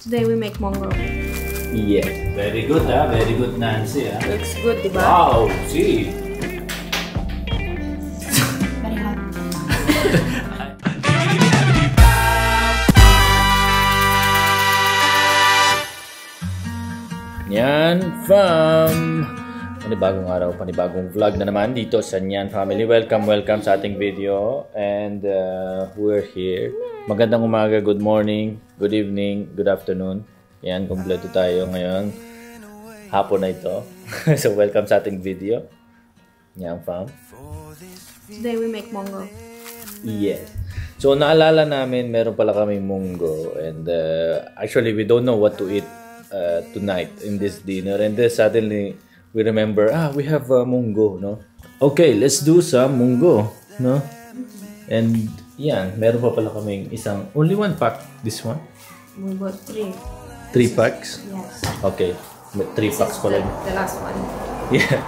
Today we make mongo. Yes. Very good, very good, Nancy. Looks good, diba? Wow, see. Very hot. Nyan Fam! Panibagong araw, panibagong vlog na naman dito sa Nyan Family. Welcome sa ating video. And we're here. Magandang umaga, good morning, good evening, good afternoon. Yan, kompleto tayo ngayon. Hapon na ito. So welcome sa ating video. Nyan Fam. Today we make mongo. Yes. So naalala namin, meron pala kaming munggo. And actually, we don't know what to eat tonight in this dinner, and then suddenly we remember, we have munggo, no? Okay, let's do some munggo, no? And yan, meron pa pala kaming isang, only one pack, this one? We bought 3. 3 packs? Yes. Okay, 3 packs pala. The last one. Yeah.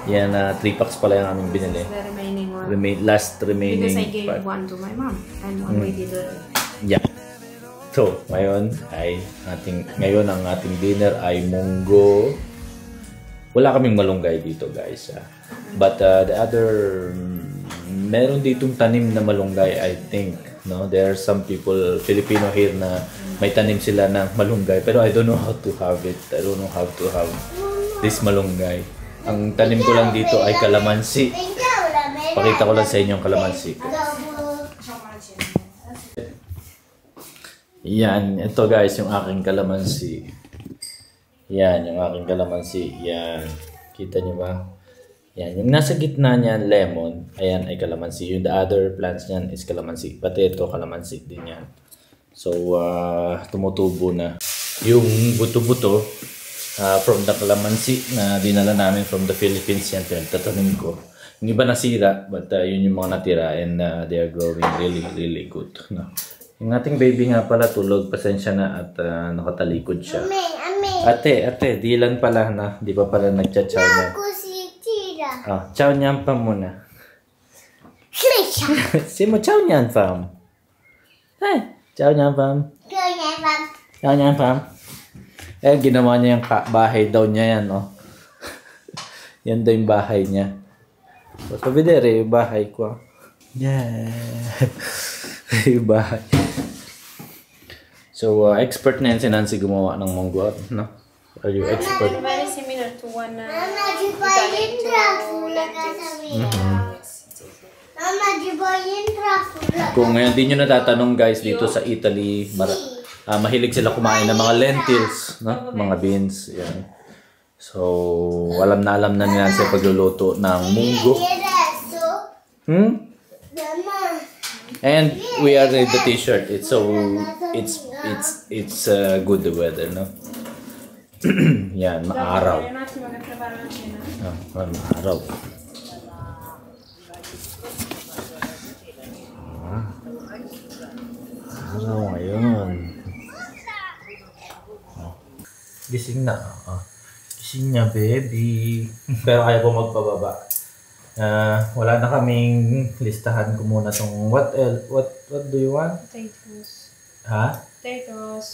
Yan, 3 packs pala yung aming binili. The remaining one. Last remaining Because I gave pack. one to my mom and one we did Yeah. So, ngayon ang ating dinner ay munggo. Wala kaming malunggay dito, guys. But the other, meron ditong tanim na malunggay, I think. No, there are some people, Filipino here, na may tanim sila ng malunggay. Pero I don't know how to have it. I don't know how to have this malunggay. Ang tanim ko lang dito ay kalamansi. Pakita ko lang sa inyo ang kalamansi. Yan, ito guys, yung aking kalamansi. Yan, yung aking kalamansi. Yan, kita nyo ba? Yan, yung nasa gitna niyan, lemon. Ayan ay kalamansi. Yung the other plants niyan is kalamansi. Pati ito, kalamansi din yan. So, tumutubo na. Yung buto-buto from the kalamansi na dinala namin from the Philippines, yan, pinagtatanim ko. Yung iba nasira, but yun yung mga natira, and they are growing really good. No? Yung ating baby nga pala tulog, pasensya na at nakatalikod siya. Ate, dilan pala na, di ba pala nagcha-chow niya? Chow niyan pa muna. Simo chow niyan fam. Chow niyan fam. Chow niyan fam. Ginawa niya yung bahay daw niya yan, oh. Yan daw yung bahay niya. So, sabi dere, yung bahay ko. Yeah. Yung bahay. So, expert na yan si Nancy gumawa ng munggo, no? Are you expert? Very similar to one Italian to lentils. Kung ngayon din nyo natatanong guys, dito sa Italy, mahilig sila kumain ng mga lentils, no? Mga beans, yan. So, alam na ni Nancy pagluluto ng munggo. And we are in the t-shirt. It's good the weather, no? Yan, maaraw. Maaraw. Araw ngayon. Gising na. Gising na, baby. Pero kaya po magpababa. Wala na kaming listahan ko muna tong what do you want? Potatoes. Ha?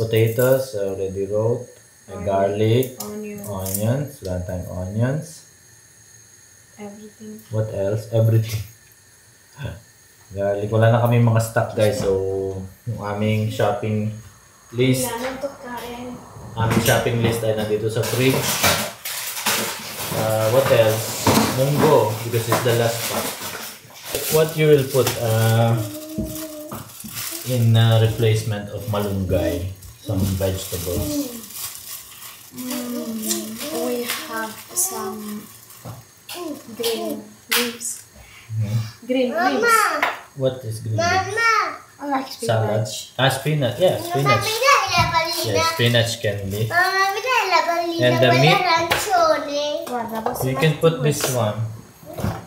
Potatoes, already wrote. Garlic, onions, wala tayong onions. Everything. What else? Everything. Garlic, wala na kaming mga stock guys, so yung aming shopping list. Aming shopping list ay nandito sa fridge. What else? Munggo, because it's the last part. What you will put in replacement of malunggay? Some vegetables. We have some green leaves. Green leaves. What is green leaves? I like spinach. Salad. Spinach. Yeah, spinach. Yeah, spinach can be. And the meat. You can put this one.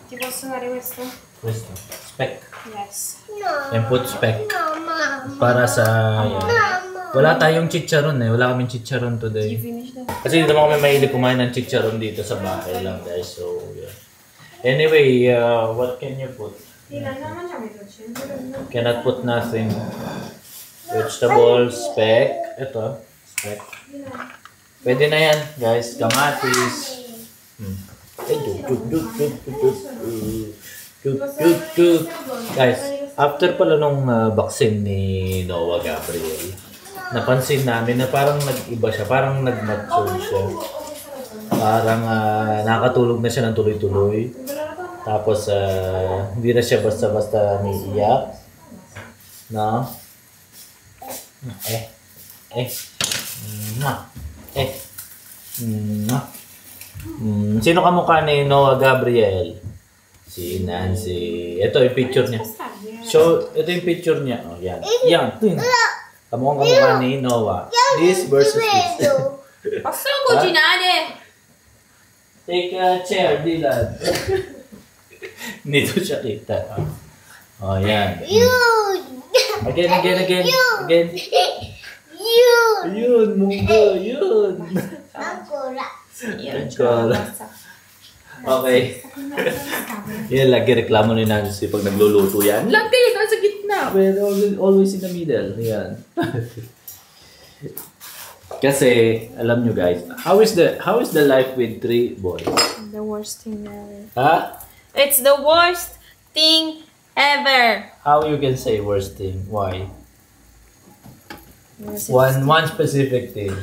Ti posso dare questo? Questo. Speck. Yes. And put speck. Para sa... Yan. Wala tayong chicharon eh. Wala kaming chicharon today. You finished that? Kasi hindi naman kami mahilig kumain ng chicharon dito sa bahay lang guys. So, yeah. Anyway, what can you put? Cannot put nothing. Vegetables, speck. Ito. Okay. Pwede na yan, guys. Kamatis. Guys, after pala nung vaccine ni Noah Gabriel, napansin namin na parang nag-iba siya, parang nag-mature siya. Parang nakatulog na siya ng tuloy-tuloy. Tapos hindi na siya basta-basta umiiyak. No? Sino kamukha ni Noah Gabriel? Si Nancy. Ito yung picture niya. So, ito yung picture niya. Oh, yan. Yan. Kamukha ni Noah. This versus this. Pasok ko, Ginade! Take a chair, Dylan. Dito siya kita. Oh, yan. Again. Yun, munggo, yun. Okay. Yan, lagi reklamo ni Nancy pag nagluluto yan. Lagi, nasa gitna. Pero always in the middle. Yan. Kasi, alam nyo guys, how is the life with 3 boys? The worst thing ever. Ha? It's the worst thing ever. How you can say worst thing? Why? One specific thing.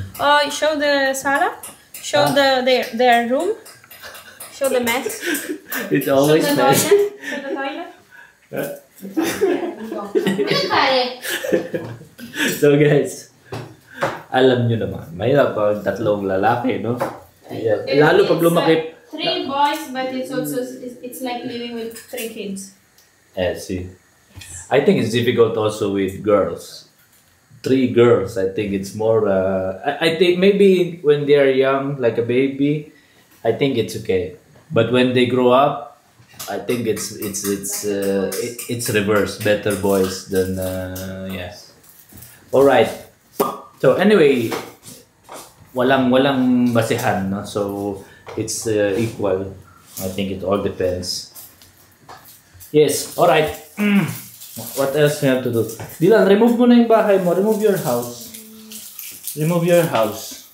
Show the Sarah. Show their room. Show the mess. It's always Show the mess. toilet. Show the toilet. So guys, alam nyo naman, mahirap pag 3 lalaki, no? Yeah. Lalo pag lumaki. 3 boys, but it's like living with 3 kids. See. I think it's difficult also with girls. 3 girls, I think it's more. I think maybe when they are young, like a baby, I think it's okay. But when they grow up, I think it's reverse. Better boys than yes. All right. So anyway, walang basihan, no? So it's equal. I think it all depends. Yes. All right. What else we have to do? Dylan, remove mo na yung bahay mo. Remove your house. Remove your house.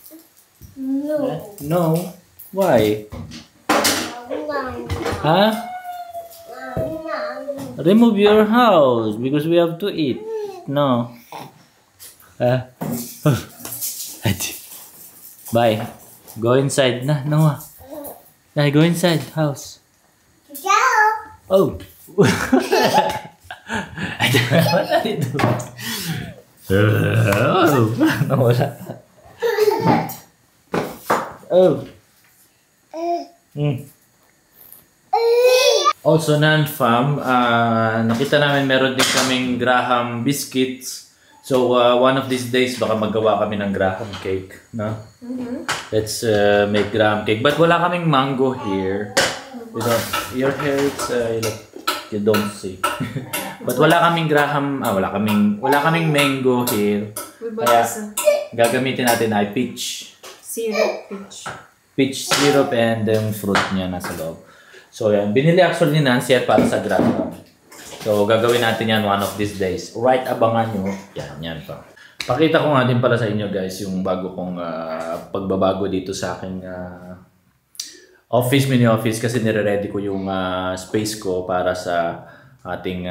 No. No. Why? Huh? Remove your house because we have to eat. No. Bye. Go inside na, Noah. Dai, go inside house. Oh. I don't know what I do. Nawala. Oh. Also, non-fam, nakita namin meron din kaming Graham biscuits. So, one of these days, baka magawa kami ng Graham cake, no? Let's make Graham cake. But wala kaming mango here. Your hair, it's, you don't see. But wala kaming Graham, wala kaming mango here. Kaya, gagamitin natin ay peach. Syrup, Peach syrup and yung fruit niya nasa loob. So, yan. Binili actually ni Nancy at para sa Graham. So, gagawin natin yan one of these days. Right, abangan nyo. Yan pa. Pakita ko nga din pala sa inyo guys yung bago kong pagbabago dito sa aking mini office kasi nire-ready ko yung space ko para sa ating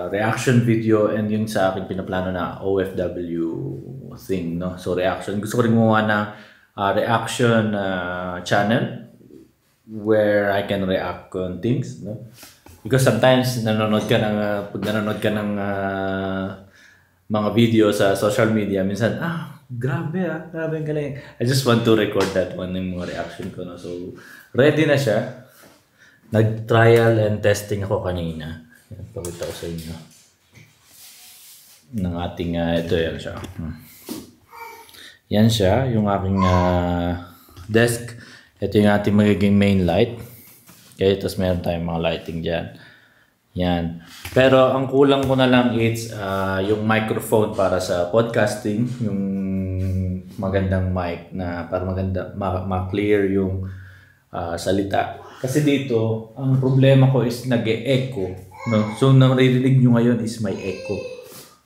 reaction video and yung sa aking pinaplano na OFW thing, no? So, reaction. Gusto ko rin gumawa ng reaction channel where I can react on things, no? Because sometimes pag nanonood ka ng mga video sa social media, minsan, grabe ang galing. I just want to record that one yung mga reaction ko, no? So, ready na siya. Nag-trial and testing ako kanina. Pakita ko sa inyo. Ng ating, ito yan siya. Yan siya, yung aking desk. Ito yung ating magiging main light. Okay, tapos meron tayong mga lighting dyan. Yan. Pero ang kulang ko na lang is yung microphone para sa podcasting. Yung magandang mic na para ma-clear yung salita. Kasi dito, ang problema ko is nag-e-echo. No? So, naririnig nyo ngayon is may echo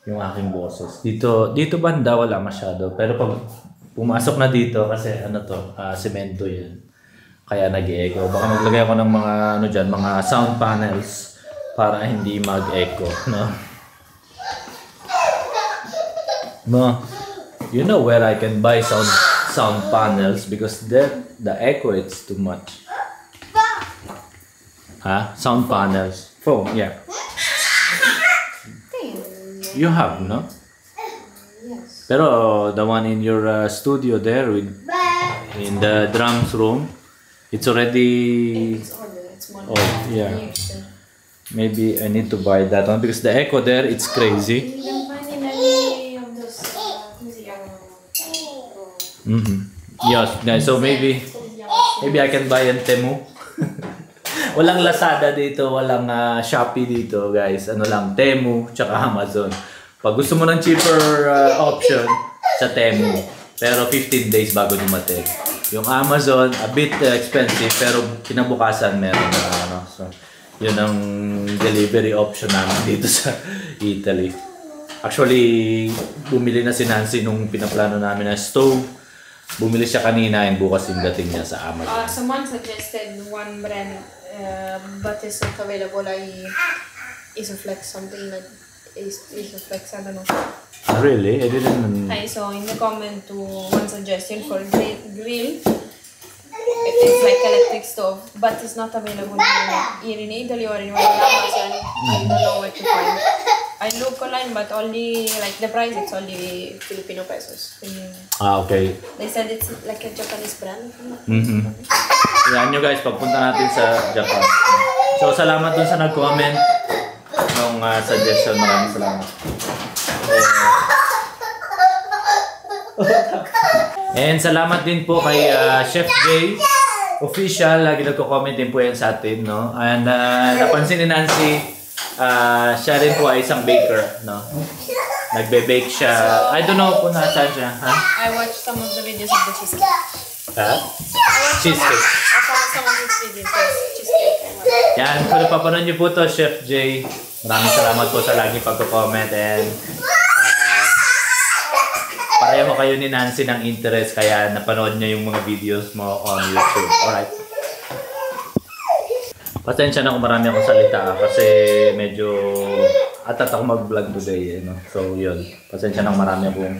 yung aking boses. Dito banda wala masyado. Pero pag pumasok na dito kasi ano to, semento yan. Kaya nag-echo. Baka maglagay ako ng mga ano dyan, mga sound panels para hindi mag-echo, no? No, you know where I can buy sound panels because the echo it's too much. Sound panels. Phone, yeah. You have, no? Yes. Pero the one in your studio there in the drums room, it's already. It's older. It's more Yeah. years. Maybe I need to buy that one because the echo there it's crazy. You can find in any of those museum. Yes, guys. So maybe I can buy on Temu. Walang Lazada dito, walang Shopee dito, guys. Ano lang, Temu tsaka Amazon. Pag gusto mo ng cheaper option sa Temu, pero 15 days bago dumating. Yung Amazon, a bit expensive, pero kinabukasan meron na ano. So, yun ang delivery option namin dito sa Italy. Actually, bumili na si Nancy nung pinaplano namin na stove. Bumili siya kanina and bukas yung dating niya sa Amazon. Someone suggested one brand, but it's not available. Isoflex, something like Isoflex, I don't know. Really? I didn't... I saw in the comment to one suggestion for grill. It's like electric stove, but it's not available here in Italy or in Amazon. I don't know where to find. I look online, but only like the price. It's only Filipino pesos. Okay. They said it's like a Japanese brand. Yan nyo guys, pagpunta natin sa Japan. So, salamat dun sa nag-comment ng suggestion. Maraming salamat. And salamat din po kay Chef Jay Official. Lagi nagko-comment din po yan sa atin, no? And napansin ni Nancy, siya rin po ay isang baker, no? Nagbe-bake siya. I don't know kung nasaan siya. I watched some of the videos of the cheesecake. Cheesecake. I saw some of his videos. Cheesecake. Yan, kung napapanood niyo po to, Chef Jay, maraming salamat po sa lagi pagko-comment and pareho kayo ni Nancy ng interest kaya napanood niya yung mga videos mo on YouTube. Alright. Pasensya na kung marami akong salita kasi medyo atat ako mag-vlog today. No? So yun, pasensya na kung marami akong...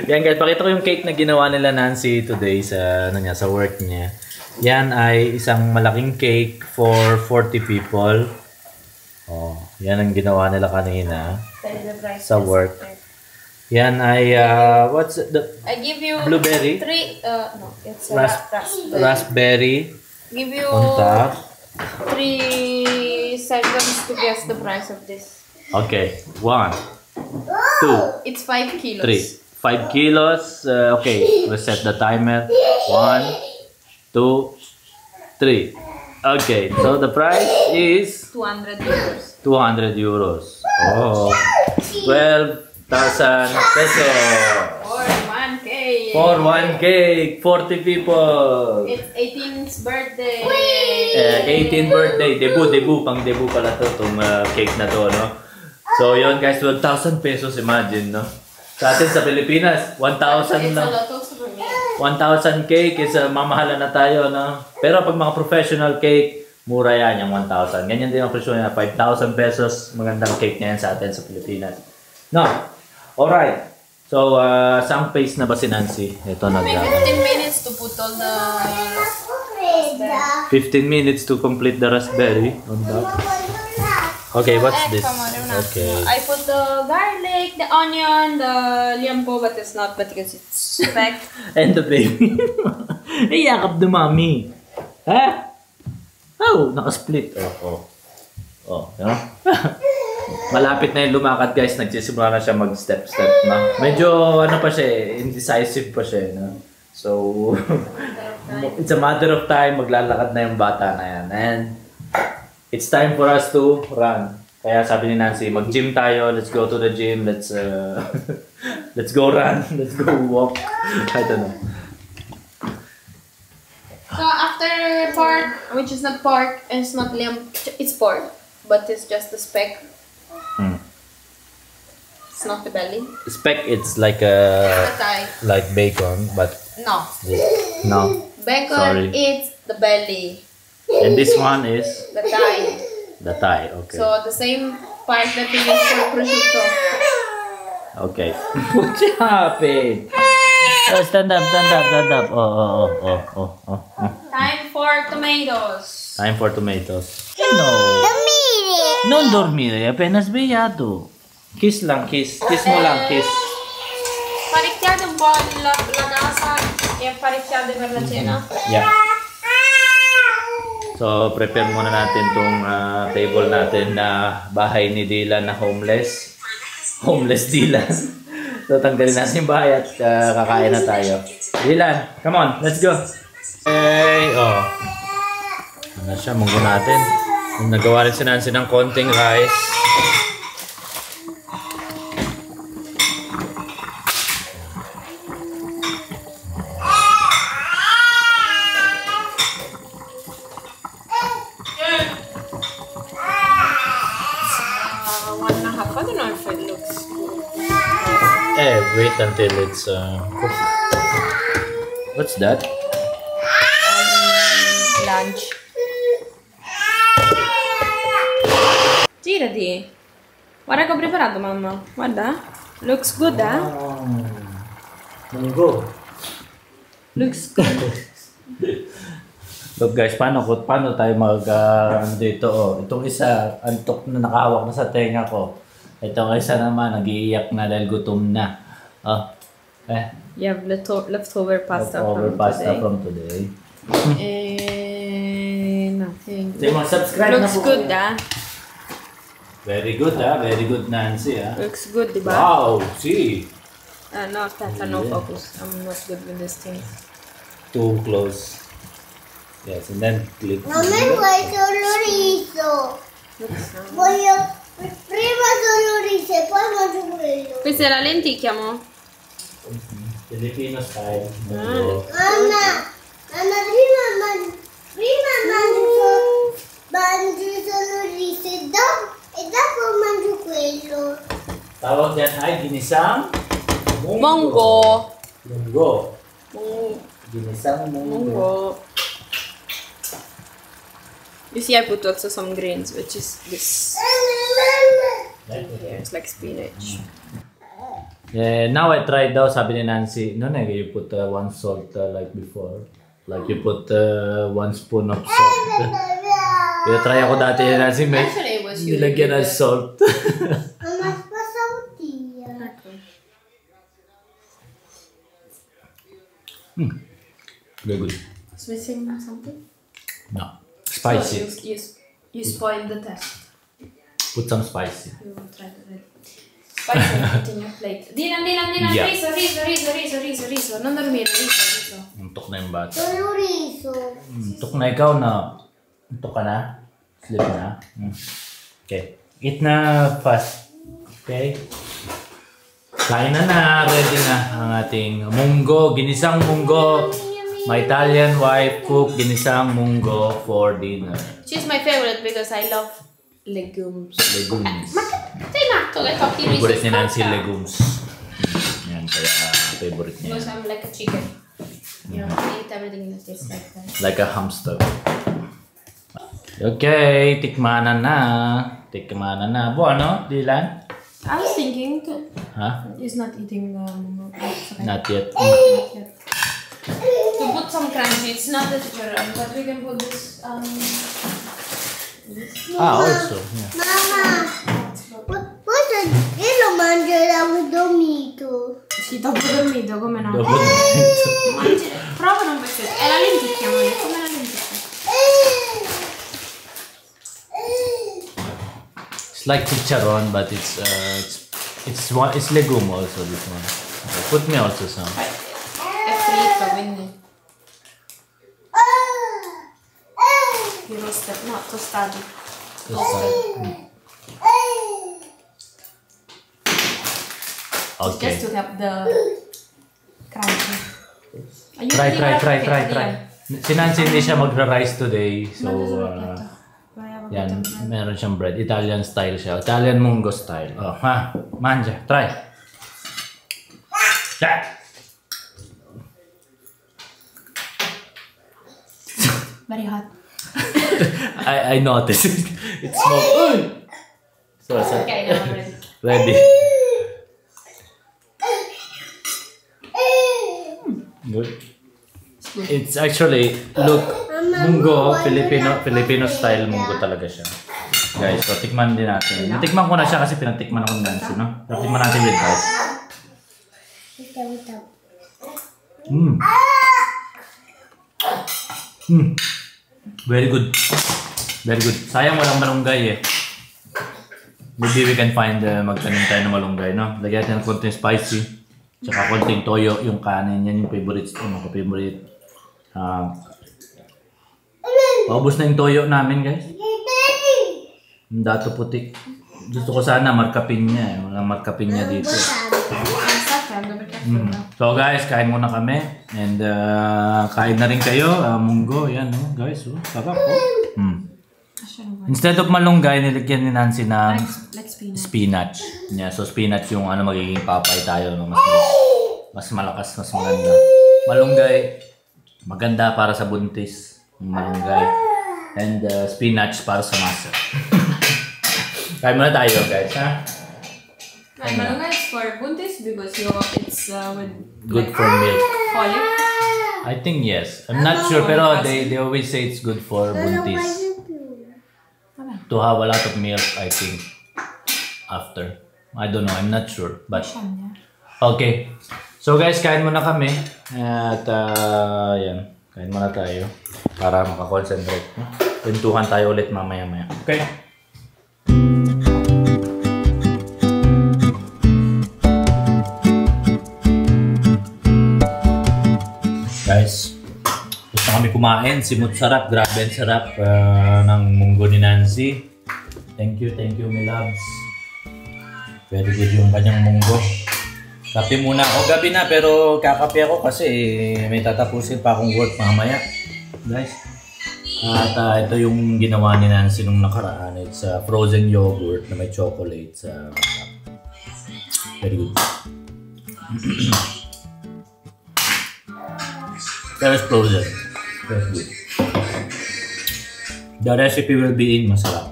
Yan guys, pakita ko yung cake na ginawa nila Nancy today sa, sa work niya. Yan ay isang malaking cake for 40 people. Oh, yan ang ginawa nila kanina sa work. Yan ay, what's the... I give you blueberry? No, it's raspberry. Give you on top. 3 seconds to guess the price of this. Okay, 1, 2, It's 5 kilos. 3. 5 kilos. Okay, let's set the timer. 1, 2, 3. Okay, so the price is 200 euros. 200 euros. Oh, 12,000 pesos. For 1 cake. For 1 cake, 40 people. It's 18th birthday. 18th birthday. Debut. Pang-debut pala to, itong cake na to, no? So, yun guys, 12,000 pesos, imagine, no? Sa atin sa Pilipinas, 1,000 lang. 1,000 cake is mamahala na tayo, no? Pero pag mga professional cake, mura yan, yung 1,000. Ganyan din ang presyo niya, 5,000 pesos. Magandang cake na yan sa atin sa Pilipinas. No? Alright. So, saan pace na ba si Nancy? Ito na. Maybe 15 minutes to put all the... 15 minutes to complete the raspberry on top. Okay, what's this? Okay. I put the garlic, the onion, the liempo, but it's not because it's speck. And the baby. Iyakap the mommy. Ha? Oh, naka-split. Oh, no? Malapit na yung lumakad guys. Nagsisimula na siya mag-step-step na. Medyo ano pa siya indecisive pa siya. No? So, it's a matter of time. Maglalakad na yung bata na yan. And it's time for us to run. Kaya sabi ni Nancy, mag-gym tayo. Let's go to the gym. Let's go run. Let's go walk. I don't know. So after pork, which is not pork, and it's not lamb, it's pork, but it's just the speck. It's not the belly. Speck, it's like The thigh. like bacon, but No. no. Bacon Sorry. is the belly. And this one is The thigh. the thigh. Okay. So the same part that we use for prosciutto. Okay. What happened? Oh, stand up, stand up, stand up. Oh. Time for tomatoes. Time for tomatoes. No. Non dormire, appena svegliato. Kiss lang, kiss. Kiss mo lang, kiss. Apparecchiate un po' la casa e apparecchiate per la cena. Yeah. So, prepare muna natin tong table natin na bahay ni Dylan na homeless. Homeless Dylan. So, tanggalin natin yung bahay at kakain na tayo. Dylan, come on, let's go. Hey, oh. Ano siya, munggo natin. Nagawa rin si Nancy ng konting rice. I don't know if it looks good. Wait until it's cooked. What's that? Lunch. Girati. Guarda che ho preparato, mamma. Guarda. Looks good, eh? Munggo. Looks good. Look guys, paano tayo dito oh. Itong isa, antok na nakahawak na sa tenga ko. Itong isa naman, nag-iiyak na dahil gutom na. Oh. You have leftover pasta from today. Nothing. So, subscribe na Looks po. good, ah. Very good, very good, Nancy, Looks good, diba? Wow, see. No, Tata, no focus. I'm not good with this thing. Too close. Yes, and then click. Mamma vuoi solo riso? Voglio prima solo riso e poi mangio quello. Questa è la lenticchia, mo? Filipino style. Mamma, prima mangio solo riso e dopo mangio quello. Tawag dyan ay ginisang Munggo. Munggo. Ginisang munggo. Munggo. You see, I put also some greens, which is this. Yeah, it's like spinach. Yeah, now I tried daw, sabi ni Nancy, no, you put one salt like before. Like you put 1 spoon of salt. Kaya try ako dati ni Nancy, may Actually, it was really nilagyan ng good. salt. Mamma spassa bottiglia. Very good. It's missing something? No. Spicy. So you spoiled the test. Put some spicy. You will try to read. Spicy and put in your plate. Dylan, Yeah. riso. Non dormire, riso. Untok na yung bata. Solo riso. Untok na ikaw na. Untok ka na. Sleep na. Okay. Eat na fast. Okay. Kain na. Ready na ang ating munggo. Ginisang munggo. My Italian wife cooked ginisang munggo for dinner. She's my favorite because I love legumes. Legumes. Sei matto che tocchi il riso? Favorite ni Nancy legumes. Yan, kaya favorite niya. Because I'm like a chicken. You know, I eat everything that tastes like that. Like a hamster. Okay, tikmanan na. Buono, Dylan? I was thinking to... Huh? He's not eating the... Not yet. Not yet. To put some crunchy, it's not that sugar, but we can put this Also. Yeah. Mamma, poi io lo mangio da dormito. Sì, dopo dormito, come no? Dopo Mangi, prova un pezzetto. È la lenticchia, amore, come la lenticchia. It's like chicharron, but it's legume also. This one. Okay, put me also some. È fritto, quindi. Di roster, no, tostati. Okay. Just to have the crunchy. Try. Si Nancy hindi siya magra-rice today, so Vai a Yan, meron siyang bread. Italian style siya. Italian munggo style. Oh, ha? Manja, try. Yeah. Very hot. I noticed. It's smoke. So, Okay, now I'm ready. ready. Good. It's actually, look, munggo, Filipino style munggo talaga siya. Guys, so tikman din natin. Natikman ko na siya kasi pinagtikman ako ng Nancy, no? So, tikman natin with guys. Very good. Very good. Sayang walang malunggay eh. Maybe we can find magtanim tayo ng malunggay, no? Lagyan natin ng konting spicy. Tsaka konting toyo, yung kanin. Yan yung favorite. Favorite. Paubos na yung toyo namin, guys. Yung dato puti. Gusto ko sana markapin niya. Walang markapin niya dito. So guys, kain muna kami. And kain na rin kayo. Munggo, yan, no? Guys. Oh, sarap po. Instead of malunggay, nilagyan ni Nancy ng spinach. Yeah, so spinach yung magiging papay tayo. No? Mas malakas, mas maganda. Malunggay, maganda para sa buntis. Malunggay. And spinach para sa masa. Kain muna tayo, guys. Ha? Malunggay is for buntis because it's with good for milk. Colic. I think yes. I'm not sure, pero they always say it's good for buntis. To have a lot of milk, I think, after. I don't know, I'm not sure. But, okay. So guys, kain muna kami. At, yan. Kain muna tayo. Para makakonsentrate. Pintuhan tayo ulit mamaya-maya. Okay? Guys, gusto kami kumain. Simut sarap. Grabe ang sarap ng munggo ni Nancy. Thank you, my loves. Very good yung kanyang munggo. Kape muna ako. Gabi na pero kakape ako kasi may tatapusin pa akong work mamaya. Guys. At ito yung ginawa ni Nancy nung nakaraan. It's frozen yogurt na may chocolate sa very good. That is frozen. That's good. The recipe will be in Masarap.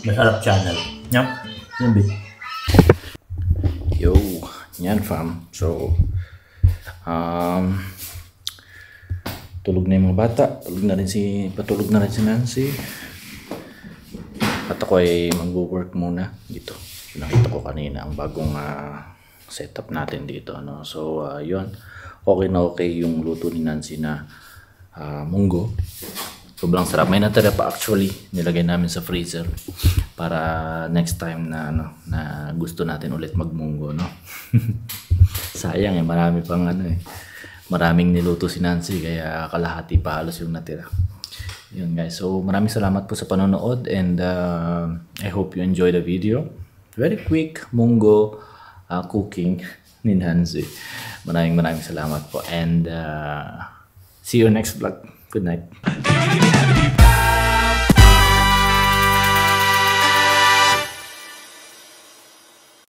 Masarap channel. Yep. Yan bit. Yo, yan fam. So, tulog na yung mga bata. Patulog na rin si Nancy. At ako ay mag-work muna dito. Nakita ko kanina ang bagong setup natin dito. No? So, yun. Okay na okay yung luto ni Nancy na munggo. Sobrang sarap. May natira pa actually. Nilagay namin sa freezer para next time na na gusto natin ulit magmunggo, no. Sayang marami pang maraming niluto si Nancy kaya kalahati pa halos yung natira. Yun guys. So maraming salamat po sa panonood and I hope you enjoy the video. Very quick munggo cooking ni Nancy. Maraming salamat po and see you next vlog. Good night.